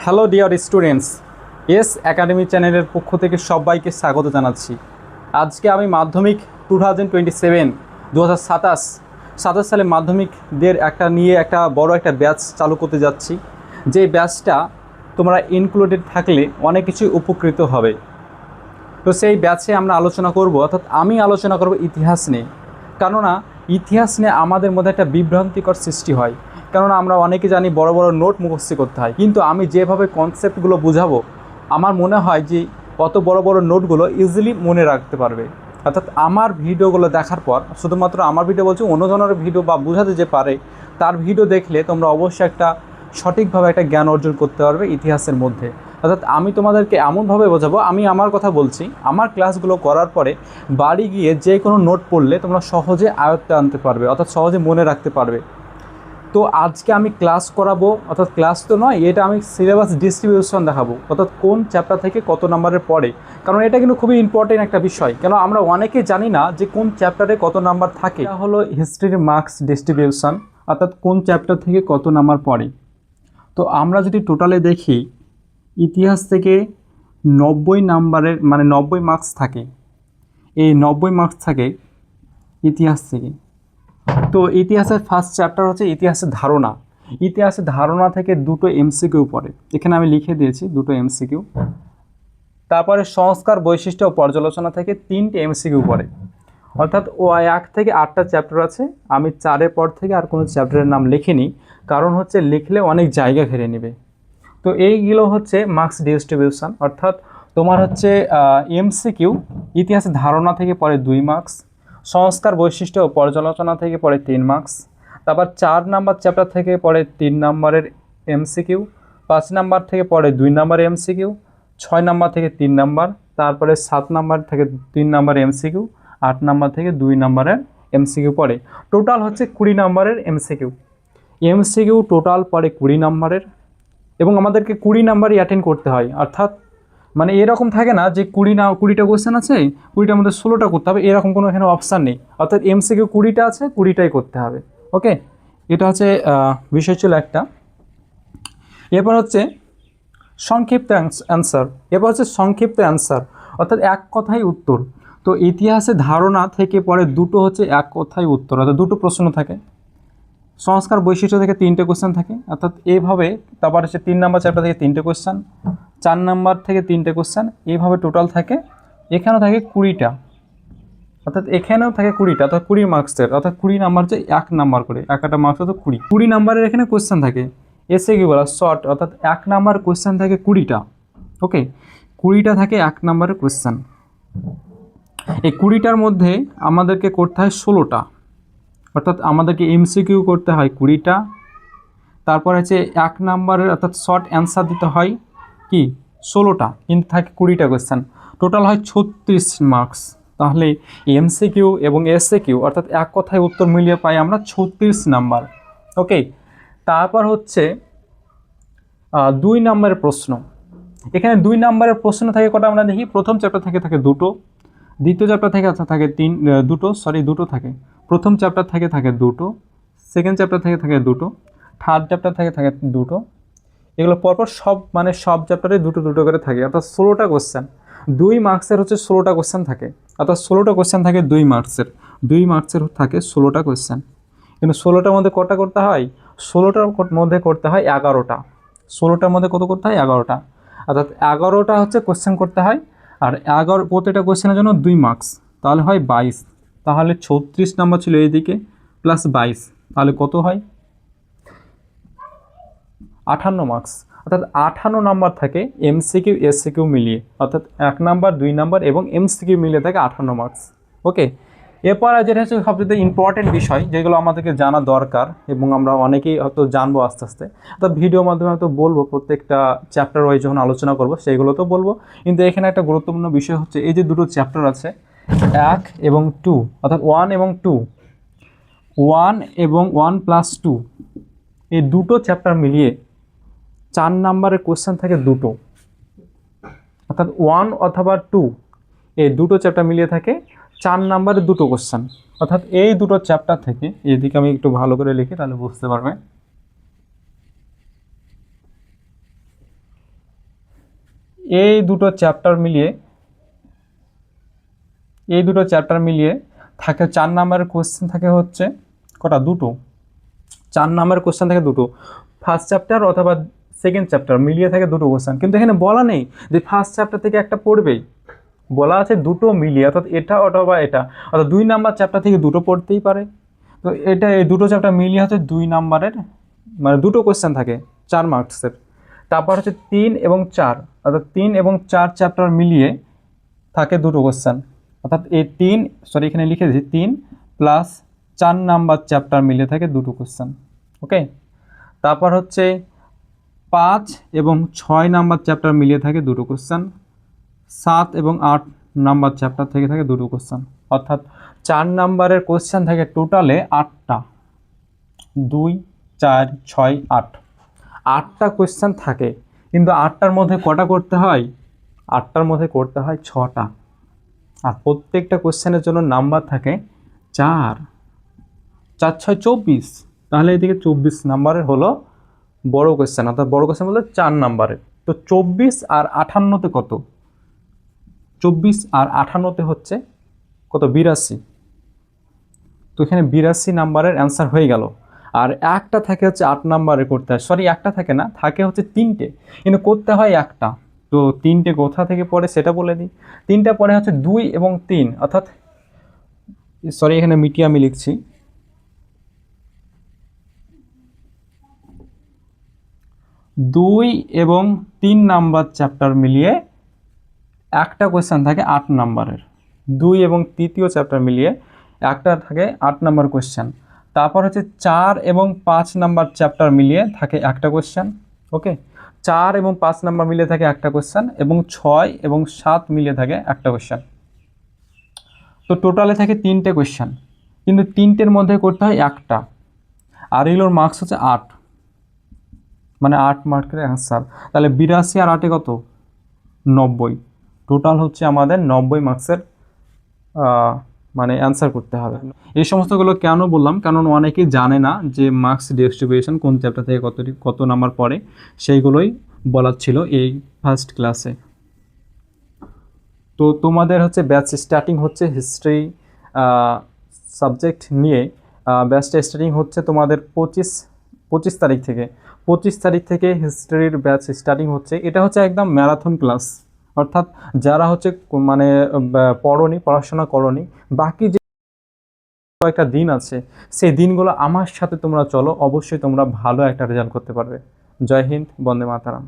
Hello dear students, S academy চ্যানেলের পক্ষ থেকে সবাইকে স্বাগত জানাচ্ছি। আজকে আমি মাধ্যমিক 2027 2027 সালে মাধ্যমিকদের একটা বড় একটা ব্যাচ চালু করতে যাচ্ছি। যে ব্যাচটা তোমরা ইনক্লুডেড থাকলে অনেক কিছু উপকৃত হবে। তো সেই ব্যাচে আমরা আলোচনা করব, অর্থাৎ আমি আলোচনা করব ইতিহাস নিয়ে। কেননা ইতিহাস নিয়ে আমাদের মধ্যে একটা বিভ্রান্তিকর সৃষ্টি হয়। কেননা আমরা অনেকে জানি বড় বড় নোট মুখস্থ করতে হয়, কিন্তু আমি যেভাবে কনসেপ্টগুলো বুঝাবো আমার মনে হয় যে অত বড় বড় নোটগুলো ইজিলি মনে রাখতে পারবে। অর্থাৎ আমার ভিডিওগুলো দেখার পর, শুধুমাত্র আমার ভিডিও বলছি, অন্যজনের ভিডিও বা বোঝাতে যে পারে তার ভিডিও দেখলে তোমরা অবশ্যই একটা সঠিকভাবে একটা জ্ঞান অর্জন করতে পারবে ইতিহাসের মধ্যে। অর্থাৎ আমি তোমাদেরকে এমনভাবে বোঝাবো, আমি আমার কথা বলছি, আমার ক্লাসগুলো করার পরে বাড়ি গিয়ে যে কোনো নোট পড়লে তোমরা সহজে আয়ত্তে আনতে পারবে, অর্থাৎ সহজে মনে রাখতে পারবে। তো আজকে আমি ক্লাস করাবো, অর্থাৎ ক্লাস তো নয়, এটা আমি সিলেবাস ডিস্ট্রিবিউশন দেখাবো, অর্থাৎ কোন চ্যাপ্টার থেকে কত নাম্বারের পড়ে। কারণ এটা কিন্তু খুবই ইম্পর্টেন্ট একটা বিষয়, কেন আমরা অনেকে জানি না যে কোন চ্যাপ্টারে কত নাম্বার থাকে। এটা হলো হিস্ট্রির মার্কস ডিস্ট্রিবিউশন, অর্থাৎ কোন চ্যাপ্টার থেকে কত নাম্বার পড়ে। তো আমরা যদি টোটালে দেখি, ইতিহাস থেকে 90 নাম্বারের মানে 90 মার্কস থাকে। এই 90 মার্কস থাকে ইতিহাস থেকে। তো ইতিহাসের ফার্স্ট চ্যাপ্টার হচ্ছে ইতিহাসের ধারণা। ইতিহাসের ধারণা থেকে দুটো এমসিকিউ পড়ে, এখানে আমি লিখে দিয়েছি দুটো এমসিকিউ। তারপরে সংস্কার, বৈশিষ্ট্য ও পর্যালোচনা থেকে 3টে এমসিকিউ পড়ে। অর্থাৎ ও 1 থেকে 8টা চ্যাপ্টার আছে। আমি 4-এর পর থেকে আর কোনো চ্যাপ্টারের নাম লিখিনি, কারণ হচ্ছে লিখলে অনেক জায়গা ঘিরে নেবে। তো এইগুলো হচ্ছে মার্কস ডিস্ট্রিবিউশন, অর্থাৎ তোমার হচ্ছে এমসিকিউ ইতিহাসের ধারণা থেকে পড়ে 2 মার্কস, সংস্কার, বৈশিষ্ট্য ও পর্যালোচনা থেকে পড়ে 3 মার্কস, তারপর 4 নাম্বার চ্যাপ্টার থেকে পড়ে 3 নাম্বারের এমসিকিউ, 5 নাম্বার থেকে পড়ে 2 নাম্বারের এমসিকিউ, 6 নাম্বার থেকে 3 নাম্বার, তারপরে 7 নাম্বার থেকে 3 নাম্বার এমসিকিউ, 8 নাম্বার থেকে 2 নাম্বারের এমসিকিউ পড়ে। টোটাল হচ্ছে 20 নাম্বারের এমসিকিউ। এমসিকিউ টোটাল পড়ে 20 নাম্বারের, এবং আমাদেরকে 20 নাম্বারই অ্যাটেন্ড করতে হয়। অর্থাৎ মানে এরকম থাকে না যে 20টা কোয়েশ্চেন আছে, 20টার মধ্যে 16টা করতে হবে, এরকম কোনো এখানে অপশান নেই। অর্থাৎ এমসিকিউ 20টা আছে, 20টাই করতে হবে। ওকে, এটা হচ্ছে বিষয় ছিল একটা। এরপর হচ্ছে সংক্ষিপ্ত অ্যান্সার। এরপর হচ্ছে সংক্ষিপ্ত অ্যান্সার, অর্থাৎ এক কথায় উত্তর। তো ইতিহাসে ধারণা থেকে পরে দুটো হচ্ছে এক কথায় উত্তর, অর্থাৎ দুটো প্রশ্ন থাকে। সংস্কার, বৈশিষ্ট্য থেকে 3টে কোয়েশ্চেন থাকে, অর্থাৎ এইভাবে। তারপর হচ্ছে 3 নাম্বার চ্যাপ্টার থেকে 3টে কোয়েশ্চেন, 4 নাম্বার থেকে 3টে কোয়েশ্চেন, এইভাবে টোটাল থাকে। এখানেও থাকে 20টা, অর্থাৎ এখানেও থাকে 20টা, অর্থাৎ 20 মার্কসের, অর্থাৎ 20 নাম্বার যে 1 নাম্বার করে, একটা মার্কস হচ্ছে 20 নাম্বারের এখানে কোয়েশ্চেন থাকে। এসে কি বলা শর্ট, অর্থাৎ 1 নাম্বার কোয়েশ্চেন থাকে 20টা। ওকে, 20টা থাকে 1 নাম্বারের কোয়েশ্চেন। এই 20টার মধ্যে আমাদেরকে করতে হয় 16টা, অর্থাৎ আমাদেরকে এমসিকিউ করতে হয় 20টা। তারপর হচ্ছে 1 নাম্বারের অর্থাৎ শর্ট অ্যান্সার দিতে হয় কি 16টা, কিন্তু থাকে 20টা কোয়েশ্চেন, টোটাল হয় 36 মার্কস। তাহলে এমসিকিউ এবং এসএকিউ অর্থাৎ এক কথায় উত্তর মিলিয়ে পাই আমরা 36 নাম্বার। ওকে, তারপর হচ্ছে 2 নাম্বারের প্রশ্ন। এখানে 2 নাম্বারের প্রশ্ন থাকে কটা আমরা দেখি। প্রথম চ্যাপ্টার থেকে থাকে দুটো, দ্বিতীয় চ্যাপ্টার থেকে থাকে দুটো থাকে। প্রথম চ্যাপ্টার থেকে থাকে দুটো, সেকেন্ড চ্যাপ্টার থেকে থাকে দুটো, থার্ড চ্যাপ্টার থেকে থাকে দুটো। এগুলো পরপর সব চ্যাপ্টারে দুটো দুটো করে থাকে, অর্থাৎ 16টা কোশ্চেন। 2 মার্কসের হচ্ছে 16টা কোশ্চেন থাকে, অর্থাৎ 16টা কোশ্চেন থাকে 2 মার্কসের। 2 মার্কসের থাকে 16টা কোশ্চেন, কিন্তু 16টার মধ্যে কটা করতে হয়, 16টার মধ্যে করতে হয় 11টা। 16টার মধ্যে কত করতে হয়, 11টা, অর্থাৎ 11টা হচ্ছে কোশ্চেন করতে হয়। আর প্রত্যেকটা কোশ্চেনের জন্য 2 মার্কস, তাহলে হয় 22। তাহলে 36 নাম্বার ছিল এইদিকে, প্লাস 22, তাহলে কত হয় 58 মার্কস। অর্থাৎ 58 নাম্বার থাকে এমসিকিউ এসসিকিউ মিলিয়ে, অর্থাৎ 1 নাম্বার 2 নাম্বার এবং এমসিকিউ মিলিয়ে থাকে 58 মার্কস। ওকে, এরপর যেটা হচ্ছে সবচেয়ে ইম্পর্টেন্ট বিষয়, যেগুলো আমাদেরকে জানা দরকার এবং আমরা অনেকেই হয়তো জানবো আস্তে আস্তে, অর্থাৎ ভিডিওর মাধ্যমে হয়তো বলবো, প্রত্যেকটা চ্যাপ্টার ওয়াইজ যখন আলোচনা করবো সেইগুলো তো বলবো। কিন্তু এখানে একটা গুরুত্বপূর্ণ বিষয় হচ্ছে এই যে দুটো চ্যাপ্টার আছে 1 এবং 2, অর্থাৎ 1 এবং 2, 1 এবং 1+2, এই দুটো চ্যাপ্টার মিলিয়ে 4 নাম্বারের কোশ্চেন থাকে দুটো, অর্থাৎ 1 অথবা 2, এই দুটো চ্যাপ্টার মিলিয়ে থাকে 4 নাম্বারের দুটো কোশ্চেন। অর্থাৎ এই দুটো চ্যাপ্টার থেকে, এদিকে আমি একটু ভালো করে লিখি তাহলে বুঝতে পারবে। এই দুটো চ্যাপ্টার মিলিয়ে থাকে 4 নাম্বারের কোশ্চেন থাকে হচ্ছে কটা, দুটো। 4 নাম্বারের কোশ্চেন থাকে দুটো, ফার্স্ট চ্যাপ্টার অথবা সেকেন্ড চ্যাপ্টার মিলিয়ে থাকে দুটো কোশ্চেন। কিন্তু এখানে বলা নেই যে ফার্স্ট চ্যাপ্টার থেকে একটা পড়বেই, বলা আছে দুটো মিলিয়ে, অর্থাৎ এটা অথবা এটা, অর্থাৎ 2 নাম্বার চ্যাপ্টার থেকে দুটো পড়তেই পারে। তো এটা এই দুটো চ্যাপ্টার মিলিয়ে হচ্ছে 2 নাম্বারের, মানে দুটো কোশ্চেন থাকে 4 মার্কসের। তারপর হচ্ছে 3 এবং 4, অর্থাৎ 3 এবং 4 চ্যাপ্টার মিলিয়ে থাকে দুটো কোশ্চেন, অর্থাৎ এই এখানে লিখে দিয়েছি 3 প্লাস 4 নাম্বার চ্যাপ্টার মিলিয়ে থাকে দুটো কোশ্চেন। ওকে, তারপর হচ্ছে 5 এবং 6 নাম্বার চ্যাপ্টার মিলিয়ে থাকে দুটো কোশ্চেন, 7 এবং 8 নাম্বার চ্যাপ্টার থেকে থাকে দুটো কোশ্চেন, অর্থাৎ 4 নাম্বারের কোশ্চেন থাকে টোটালে 8টা, 2 4 6 8, 8টা কোশ্চেন থাকে। কিন্তু 8টার মধ্যে কটা করতে হয়? 8টার মধ্যে করতে হয় 6টা, আর প্রত্যেকটা কোশ্চেনের জন্য নাম্বার থাকে 4, 4 6 24, তাহলে এদিকে 24 নাম্বারের হলো বড় কোশ্চেন, অর্থাৎ বড় কোশ্চেন বলতে 4 নাম্বারের। তো 24 আর 58তে কত? 24 আর 58তে হচ্ছে কত? 82। তো এখানে 82 নাম্বারের অ্যান্সার হয়ে গেল। আর একটা থাকে হচ্ছে 8 নাম্বারে করতে হয়, সরি একটা থাকে না, থাকে হচ্ছে 3টে, কিন্তু করতে হয় একটা। তো 3টে কোথা থেকে পড়ে সেটা বলে দিই। 3টা পড়ে হচ্ছে 2 এবং 3, অর্থাৎ সরি এখানে মিটিয়ে আমি লিখছি 2 এবং 3 নাম্বার চ্যাপ্টার মিলিয়ে একটা কোয়েশ্চেন থাকে 8 নাম্বারের। 2 এবং তৃতীয় চ্যাপ্টার মিলিয়ে একটা থাকে 8 নাম্বার কোয়েশ্চেন। তারপর হচ্ছে 4 এবং 5 নাম্বার চ্যাপ্টার মিলিয়ে থাকে একটা কোয়েশ্চেন। ওকে, 4 এবং 5 নাম্বার মিলিয়ে থাকে একটা কোয়েশ্চেন, এবং 6 এবং 7 মিলিয়ে থাকে একটা কোয়েশ্চেন। তো টোটালে থাকে 3টে কোয়েশ্চেন, কিন্তু 3টের মধ্যে করতে হয় একটা, আর এগুলোর মার্কস হচ্ছে 8, মানে 8 মার্কের অ্যান্সার। তাহলে 82 আর 8-এ কত? 90। টোটাল হচ্ছে আমাদের 90 মার্কসের মানে অ্যান্সার করতে হবে। এই সমস্তগুলো কেন বললাম, কারণ অনেকেই জানে না যে মার্কস ডিস্ট্রিবিউশন কোন চ্যাপ্টার থেকে কত নাম্বার পড়ে, সেইগুলোই বলার ছিল এই ফার্স্ট ক্লাসে। তো তোমাদের হচ্ছে ব্যাচ স্টার্টিং হচ্ছে হিস্ট্রি সাবজেক্ট নিয়ে। ব্যাচটা স্টার্টিং হচ্ছে তোমাদের 25 তারিখ থেকে। 25 তারিখ থেকে হিস্ট্রির ব্যাচ স্টার্টিং হচ্ছে। এটা হচ্ছে একদম ম্যারাথন ক্লাস, অর্থাৎ যারা হচ্ছে মানে পড়াশোনা করনি, বাকি যে কয়েকটা দিন আছে সেই দিনগুলো আমার সাথে তোমরা চলো, অবশ্যই তোমরা ভালো একটা রেজাল্ট করতে পারবে। জয় হিন্দ, বন্দে মাতরম।